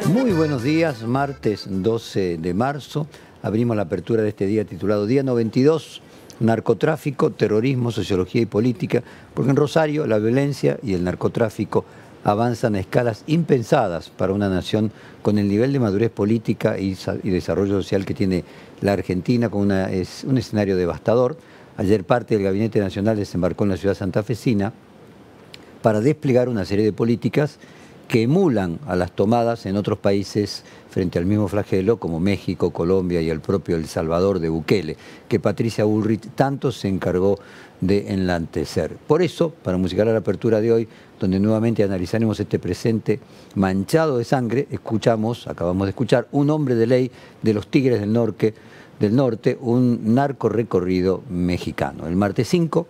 Muy buenos días, martes 12 de marzo. Abrimos la apertura de este día titulado Día 92, Narcotráfico, Terrorismo, Sociología y Política, porque en Rosario la violencia y el narcotráfico avanzan a escalas impensadas para una nación con el nivel de madurez política y desarrollo social que tiene la Argentina, con un escenario devastador. Ayer parte del Gabinete Nacional desembarcó en la ciudad santafesina para desplegar una serie de políticas que emulan a las tomadas en otros países frente al mismo flagelo, como México, Colombia y el propio El Salvador de Bukele, que Patricia Bullrich tanto se encargó de enlantecer. Por eso, para musicalizar la apertura de hoy, donde nuevamente analizaremos este presente manchado de sangre, acabamos de escuchar, Un hombre de ley de los Tigres del Norte, un narco recorrido mexicano. El martes 5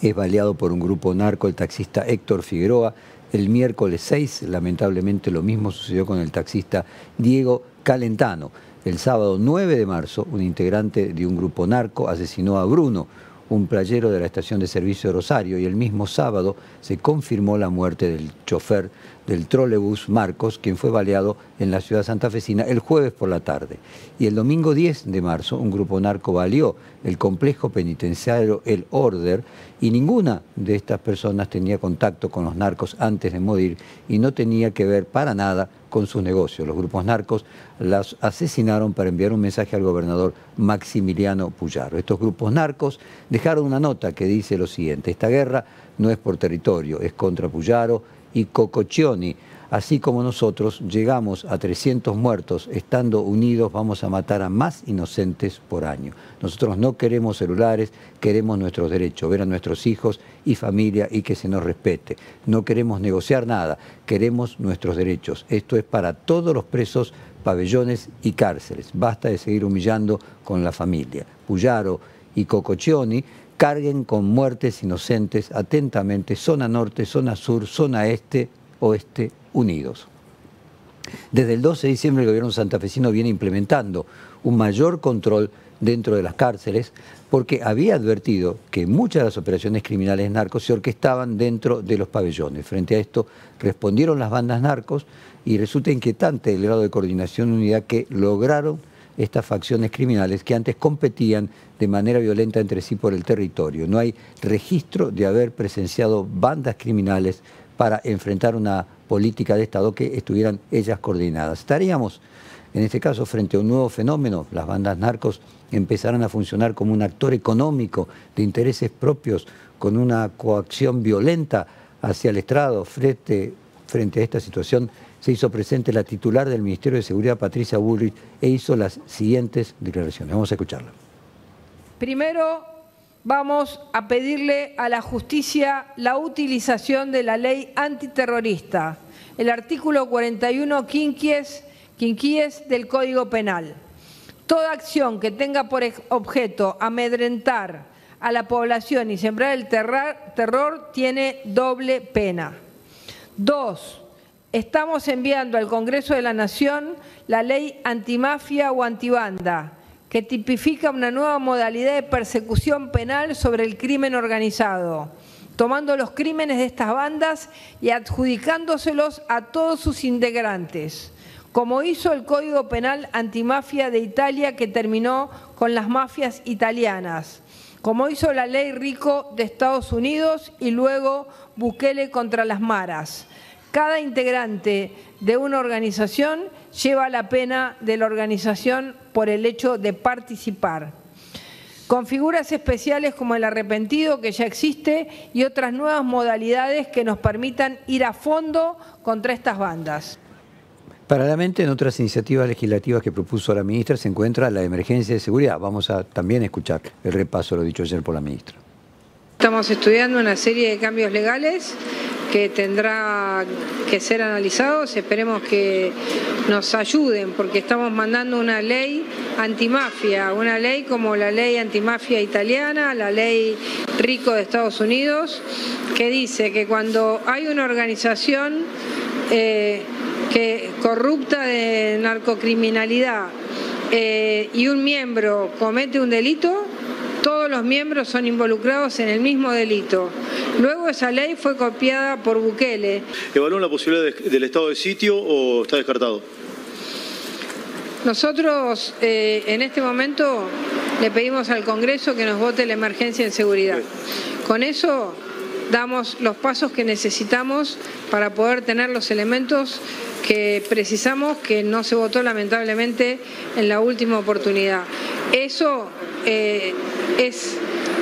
es baleado por un grupo narco el taxista Héctor Figueroa. El miércoles 6, lamentablemente, lo mismo sucedió con el taxista Diego Calentano. El sábado 9 de marzo, un integrante de un grupo narco asesinó a Bruno, un playero de la estación de servicio de Rosario, y el mismo sábado se confirmó la muerte del chofer del trolebús Marcos, quien fue baleado en la ciudad santafesina el jueves por la tarde. Y el domingo 10 de marzo, un grupo narco baleó el complejo penitenciario El Order, y ninguna de estas personas tenía contacto con los narcos antes de morir y no tenía que ver para nada con sus negocios. Los grupos narcos las asesinaron para enviar un mensaje al gobernador Maximiliano Puyaro. Estos grupos narcos dejaron una nota que dice lo siguiente: esta guerra no es por territorio, es contra Puyaro y Cococcioni. Así como nosotros llegamos a 300 muertos, estando unidos vamos a matar a más inocentes por año. Nosotros no queremos celulares, queremos nuestros derechos, ver a nuestros hijos y familia y que se nos respete. No queremos negociar nada, queremos nuestros derechos. Esto es para todos los presos, pabellones y cárceles. Basta de seguir humillando con la familia. Puyaro y Cococcioni carguen con muertes inocentes atentamente, zona norte, zona sur, zona este, oeste, unidos. Desde el 12 de diciembre el gobierno santafesino viene implementando un mayor control dentro de las cárceles porque había advertido que muchas de las operaciones criminales narcos se orquestaban dentro de los pabellones. Frente a esto respondieron las bandas narcos y resulta inquietante el grado de coordinación y unidad que lograron estas facciones criminales que antes competían de manera violenta entre sí por el territorio. No hay registro de haber presenciado bandas criminales para enfrentar una política de Estado que estuvieran ellas coordinadas. Estaríamos, en este caso, frente a un nuevo fenómeno. Las bandas narcos empezarán a funcionar como un actor económico de intereses propios, con una coacción violenta hacia el Estado. Frente a esta situación, se hizo presente la titular del Ministerio de Seguridad, Patricia Bullrich, e hizo las siguientes declaraciones. Vamos a escucharla. Primero, vamos a pedirle a la justicia la utilización de la ley antiterrorista, el artículo 41 quinquies del Código Penal. Toda acción que tenga por objeto amedrentar a la población y sembrar el terror tiene doble pena. 2. Estamos enviando al Congreso de la Nación la ley antimafia o antibanda, que tipifica una nueva modalidad de persecución penal sobre el crimen organizado, tomando los crímenes de estas bandas y adjudicándoselos a todos sus integrantes, como hizo el Código Penal Antimafia de Italia, que terminó con las mafias italianas, como hizo la ley Rico de Estados Unidos y luego Bukele contra las maras. Cada integrante de una organización lleva la pena de la organización por el hecho de participar, con figuras especiales como el arrepentido, que ya existe, y otras nuevas modalidades que nos permitan ir a fondo contra estas bandas. Paralelamente, en otras iniciativas legislativas que propuso la ministra se encuentra la emergencia de seguridad. Vamos a también escuchar el repaso de lo dicho ayer por la ministra. Estamos estudiando una serie de cambios legales que tendrá que ser analizados. Esperemos que nos ayuden, porque estamos mandando una ley antimafia, una ley como la ley antimafia italiana, la ley Rico de Estados Unidos, que dice que cuando hay una organización corrupta de narcocriminalidad y un miembro comete un delito, todos los miembros son involucrados en el mismo delito. Luego esa ley fue copiada por Bukele. ¿Evalúan la posibilidad del estado de sitio o está descartado? Nosotros en este momento le pedimos al Congreso que nos vote la emergencia en seguridad. Con eso damos los pasos que necesitamos para poder tener los elementos que precisamos, que no se votó lamentablemente en la última oportunidad. Eso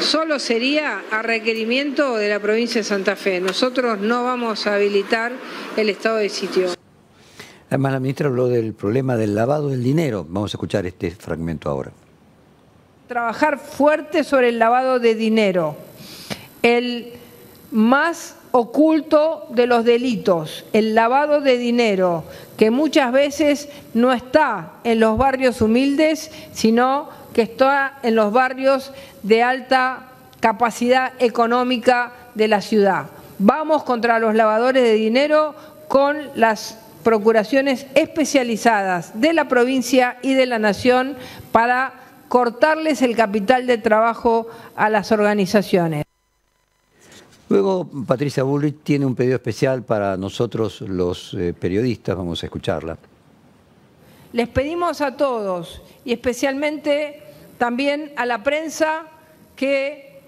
solo sería a requerimiento de la provincia de Santa Fe. Nosotros no vamos a habilitar el estado de sitio. Además, la ministra habló del problema del lavado del dinero. Vamos a escuchar este fragmento ahora. Trabajar fuerte sobre el lavado de dinero, el más oculto de los delitos, el lavado de dinero, que muchas veces no está en los barrios humildes, sino que está en los barrios de alta capacidad económica de la ciudad. Vamos contra los lavadores de dinero con las procuraciones especializadas de la provincia y de la nación para cortarles el capital de trabajo a las organizaciones. Luego, Patricia Bullrich tiene un pedido especial para nosotros los periodistas. Vamos a escucharla. Les pedimos a todos, y especialmente también a la prensa, que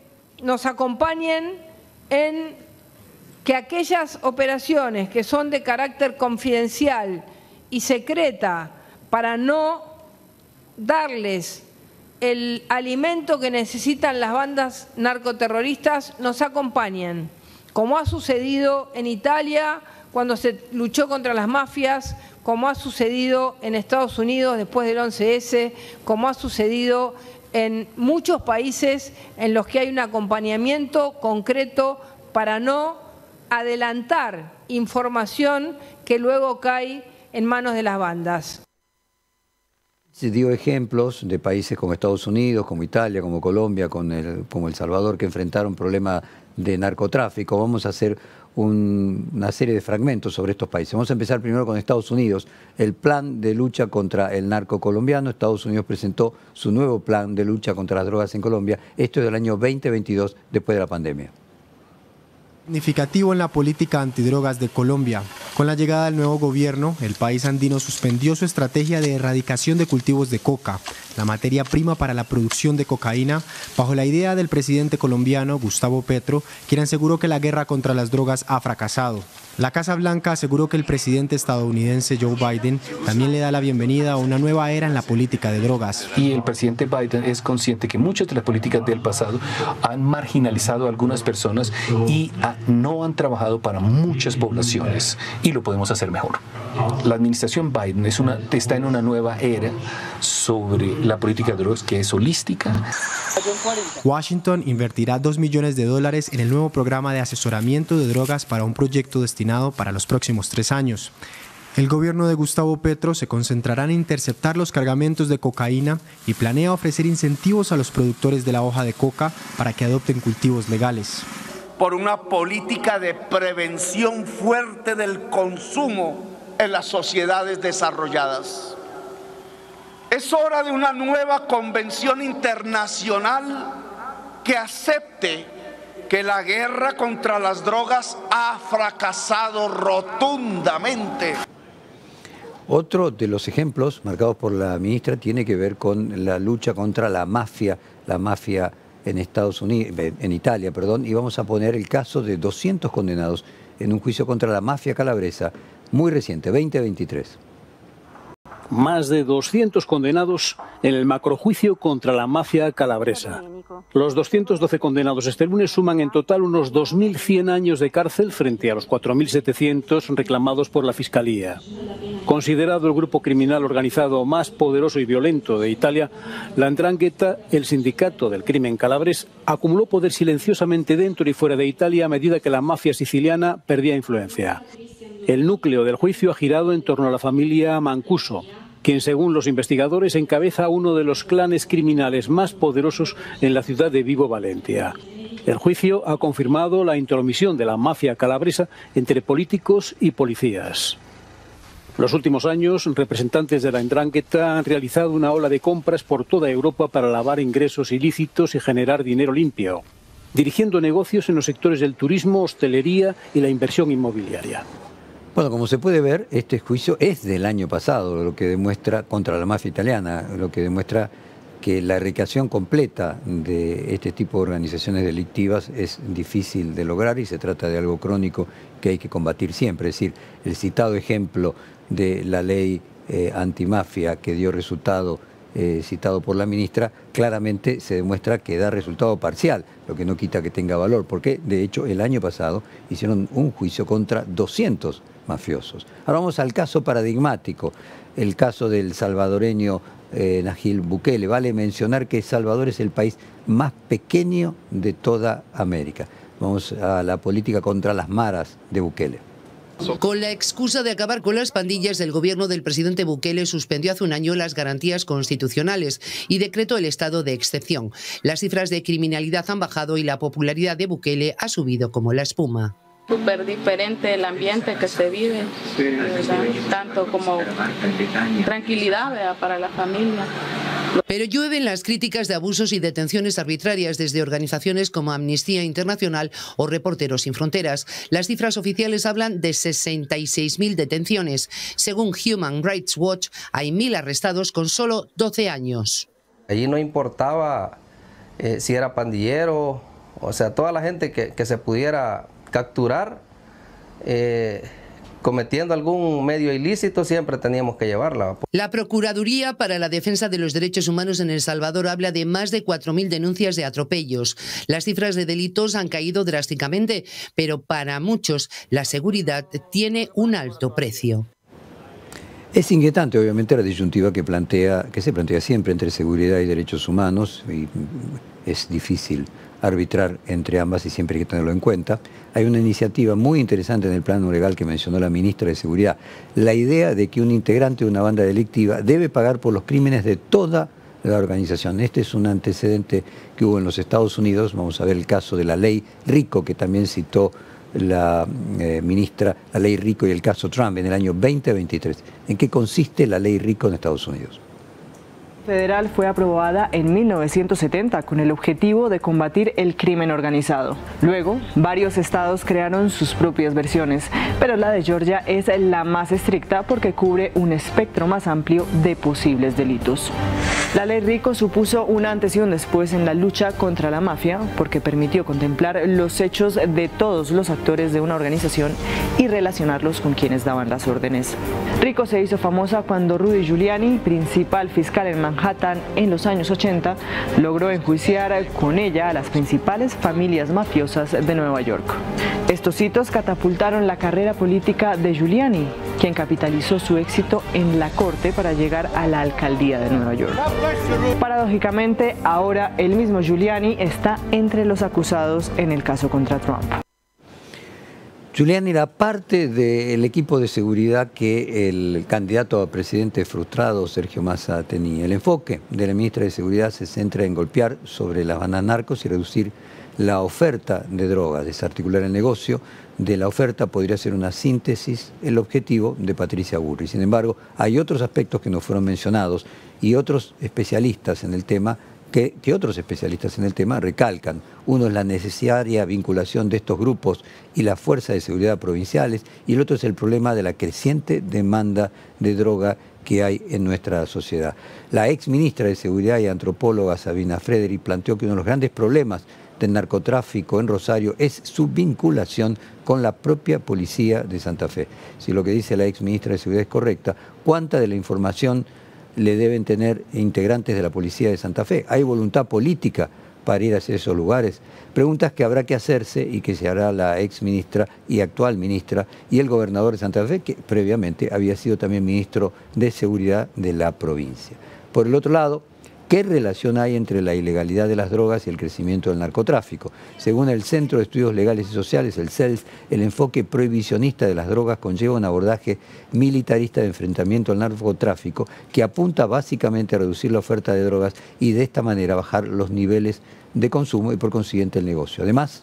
nos acompañen en que aquellas operaciones que son de carácter confidencial y secreta para no darles el alimento que necesitan las bandas narcoterroristas nos acompañen, como ha sucedido en Italia cuando se luchó contra las mafias, como ha sucedido en Estados Unidos después del 11S, como ha sucedido en muchos países en los que hay un acompañamiento concreto para no adelantar información que luego cae en manos de las bandas. Se dio ejemplos de países como Estados Unidos, como Italia, como Colombia, como El Salvador, que enfrentaron problemas de narcotráfico. Vamos a hacer una serie de fragmentos sobre estos países. Vamos a empezar primero con Estados Unidos. El plan de lucha contra el narco colombiano. Estados Unidos presentó su nuevo plan de lucha contra las drogas en Colombia. Esto es del año 2022, después de la pandemia. Significativo en la política antidrogas de Colombia. Con la llegada del nuevo gobierno, el país andino suspendió su estrategia de erradicación de cultivos de coca, la materia prima para la producción de cocaína, bajo la idea del presidente colombiano Gustavo Petro, quien aseguró que la guerra contra las drogas ha fracasado. La Casa Blanca aseguró que el presidente estadounidense Joe Biden también le da la bienvenida a una nueva era en la política de drogas. Y el presidente Biden es consciente que muchas de las políticas del pasado han marginalizado a algunas personas y no han trabajado para muchas poblaciones, y lo podemos hacer mejor. La administración Biden está en una nueva era sobre la política de drogas que es holística. Washington invertirá $2 millones en el nuevo programa de asesoramiento de drogas para un proyecto destinado para los próximos 3 años. El gobierno de Gustavo Petro se concentrará en interceptar los cargamentos de cocaína y planea ofrecer incentivos a los productores de la hoja de coca para que adopten cultivos legales. Por una política de prevención fuerte del consumo en las sociedades desarrolladas. Es hora de una nueva convención internacional que acepte que la guerra contra las drogas ha fracasado rotundamente. Otro de los ejemplos marcados por la ministra tiene que ver con la lucha contra la mafia en Estados Unidos, en Italia, perdón, y vamos a poner el caso de 200 condenados en un juicio contra la mafia calabresa, muy reciente, 2023. Más de 200 condenados en el macrojuicio contra la mafia calabresa. Los 212 condenados este lunes suman en total unos 2.100 años de cárcel frente a los 4.700 reclamados por la Fiscalía. Considerado el grupo criminal organizado más poderoso y violento de Italia, la 'Ndrangheta, el sindicato del crimen calabres, acumuló poder silenciosamente dentro y fuera de Italia a medida que la mafia siciliana perdía influencia. El núcleo del juicio ha girado en torno a la familia Mancuso, quien según los investigadores encabeza uno de los clanes criminales más poderosos en la ciudad de Vibo Valentia. El juicio ha confirmado la intromisión de la mafia calabresa entre políticos y policías. En los últimos años, representantes de la Ndrangheta han realizado una ola de compras por toda Europa para lavar ingresos ilícitos y generar dinero limpio, dirigiendo negocios en los sectores del turismo, hostelería y la inversión inmobiliaria. Bueno, como se puede ver, este juicio es del año pasado, lo que demuestra contra la mafia italiana, lo que demuestra que la erradicación completa de este tipo de organizaciones delictivas es difícil de lograr y se trata de algo crónico que hay que combatir siempre. Es decir, el citado ejemplo de la ley antimafia que dio resultado citado por la ministra, claramente se demuestra que da resultado parcial, lo que no quita que tenga valor, porque de hecho el año pasado hicieron un juicio contra 200 mafiosos. Ahora vamos al caso paradigmático, el caso del salvadoreño Nayib Bukele. Vale mencionar que El Salvador es el país más pequeño de toda América. Vamos a la política contra las maras de Bukele. Con la excusa de acabar con las pandillas, el gobierno del presidente Bukele suspendió hace un año las garantías constitucionales y decretó el estado de excepción. Las cifras de criminalidad han bajado y la popularidad de Bukele ha subido como la espuma. Súper diferente el ambiente que se vive, ¿verdad? Tanto como tranquilidad, ¿verdad?, para la familia. Pero llueven las críticas de abusos y detenciones arbitrarias desde organizaciones como Amnistía Internacional o Reporteros Sin Fronteras. Las cifras oficiales hablan de 66.000 detenciones. Según Human Rights Watch, hay 1.000 arrestados con solo 12 años. Allí no importaba si era pandillero, o sea, toda la gente que se pudiera capturar cometiendo algún medio ilícito, siempre teníamos que llevarla. La Procuraduría para la Defensa de los Derechos Humanos en El Salvador habla de más de 4.000 denuncias de atropellos. Las cifras de delitos han caído drásticamente, pero para muchos la seguridad tiene un alto precio. Es inquietante, obviamente, la disyuntiva que se plantea siempre entre seguridad y derechos humanos, y es difícil arbitrar entre ambas y siempre hay que tenerlo en cuenta. Hay una iniciativa muy interesante en el plano legal que mencionó la ministra de Seguridad, la idea de que un integrante de una banda delictiva debe pagar por los crímenes de toda la organización. Este es un antecedente que hubo en los Estados Unidos. Vamos a ver el caso de la ley RICO, que también citó la ministra, la ley RICO, y el caso Trump en el año 2023. ¿En qué consiste la ley RICO en Estados Unidos? Federal fue aprobada en 1970 con el objetivo de combatir el crimen organizado. Luego, varios estados crearon sus propias versiones, pero la de Georgia es la más estricta porque cubre un espectro más amplio de posibles delitos. La ley RICO supuso un antes y un después en la lucha contra la mafia porque permitió contemplar los hechos de todos los actores de una organización y relacionarlos con quienes daban las órdenes. RICO se hizo famosa cuando Rudy Giuliani, principal fiscal en Manhattan en los años 80, logró enjuiciar con ella a las principales familias mafiosas de Nueva York. Estos hitos catapultaron la carrera política de Giuliani, quien capitalizó su éxito en la corte para llegar a la alcaldía de Nueva York. Paradójicamente, ahora el mismo Giuliani está entre los acusados en el caso contra Trump. Giuliani era parte del equipo de seguridad que el candidato a presidente frustrado Sergio Massa tenía. El enfoque de la ministra de Seguridad se centra en golpear sobre las bandas narcos y reducir la oferta de drogas, desarticular el negocio de la oferta. Podría ser una síntesis, el objetivo de Patricia Burri. Sin embargo, hay otros aspectos que no fueron mencionados y otros especialistas en el tema que otros especialistas en el tema recalcan. Uno es la necesaria vinculación de estos grupos y las fuerzas de seguridad provinciales, y el otro es el problema de la creciente demanda de droga que hay en nuestra sociedad. La ex ministra de Seguridad y antropóloga Sabina Frederick planteó que uno de los grandes problemas del narcotráfico en Rosario es su vinculación con la propia policía de Santa Fe. Si lo que dice la ex ministra de Seguridad es correcta, ¿cuánta de la información le deben tener integrantes de la policía de Santa Fe? ¿Hay voluntad política para ir hacia esos lugares? Preguntas que habrá que hacerse y que se hará la ex ministra y actual ministra y el gobernador de Santa Fe, que previamente había sido también ministro de Seguridad de la provincia. Por el otro lado, ¿qué relación hay entre la ilegalidad de las drogas y el crecimiento del narcotráfico? Según el Centro de Estudios Legales y Sociales, el CELS, el enfoque prohibicionista de las drogas conlleva un abordaje militarista de enfrentamiento al narcotráfico que apunta básicamente a reducir la oferta de drogas y de esta manera bajar los niveles de consumo y por consiguiente el negocio. Además,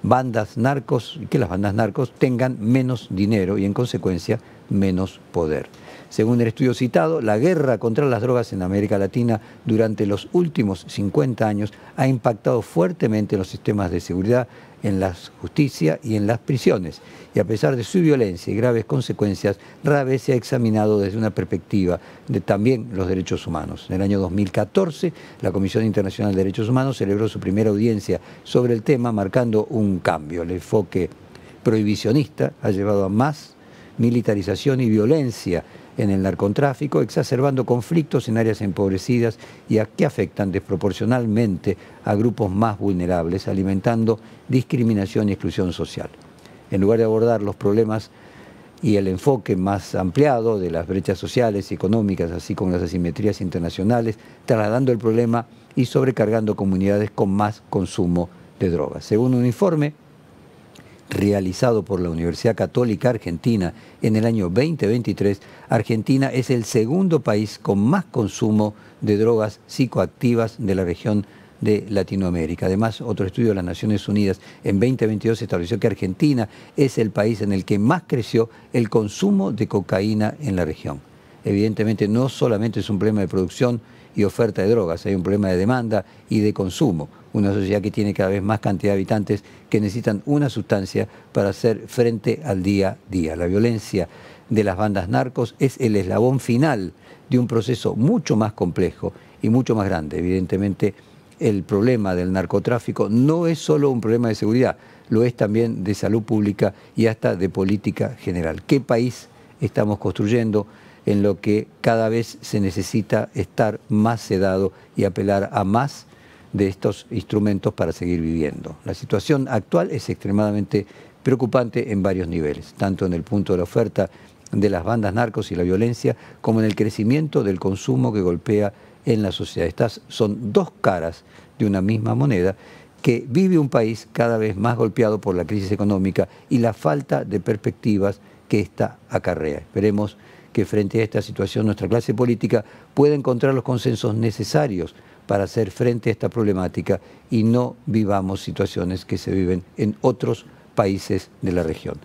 que las bandas narcos tengan menos dinero y en consecuencia menos poder. Según el estudio citado, la guerra contra las drogas en América Latina durante los últimos 50 años ha impactado fuertemente en los sistemas de seguridad, en la justicia y en las prisiones. Y a pesar de su violencia y graves consecuencias, rara vez se ha examinado desde una perspectiva de también los derechos humanos. En el año 2014, la Comisión Internacional de Derechos Humanos celebró su primera audiencia sobre el tema, marcando un cambio. El enfoque prohibicionista ha llevado a más militarización y violencia en el narcotráfico, exacerbando conflictos en áreas empobrecidas y que afectan desproporcionalmente a grupos más vulnerables, alimentando discriminación y exclusión social. En lugar de abordar los problemas y el enfoque más ampliado de las brechas sociales y económicas, así como las asimetrías internacionales, trasladando el problema y sobrecargando comunidades con más consumo de drogas. Según un informe realizado por la Universidad Católica Argentina en el año 2023, Argentina es el segundo país con más consumo de drogas psicoactivas de la región de Latinoamérica. Además, otro estudio de las Naciones Unidas en 2022 estableció que Argentina es el país en el que más creció el consumo de cocaína en la región. Evidentemente, no solamente es un problema de producción y oferta de drogas, hay un problema de demanda y de consumo. Una sociedad que tiene cada vez más cantidad de habitantes que necesitan una sustancia para hacer frente al día a día. La violencia de las bandas narcos es el eslabón final de un proceso mucho más complejo y mucho más grande. Evidentemente, el problema del narcotráfico no es solo un problema de seguridad, lo es también de salud pública y hasta de política general. ¿Qué país estamos construyendo en lo que cada vez se necesita estar más sedado y apelar a más de estos instrumentos para seguir viviendo? La situación actual es extremadamente preocupante en varios niveles, tanto en el punto de la oferta de las bandas narcos y la violencia, como en el crecimiento del consumo que golpea en la sociedad. Estas son dos caras de una misma moneda que vive un país cada vez más golpeado por la crisis económica y la falta de perspectivas que ésta acarrea. Esperemos que frente a esta situación nuestra clase política pueda encontrar los consensos necesarios para hacer frente a esta problemática y no vivamos situaciones que se viven en otros países de la región.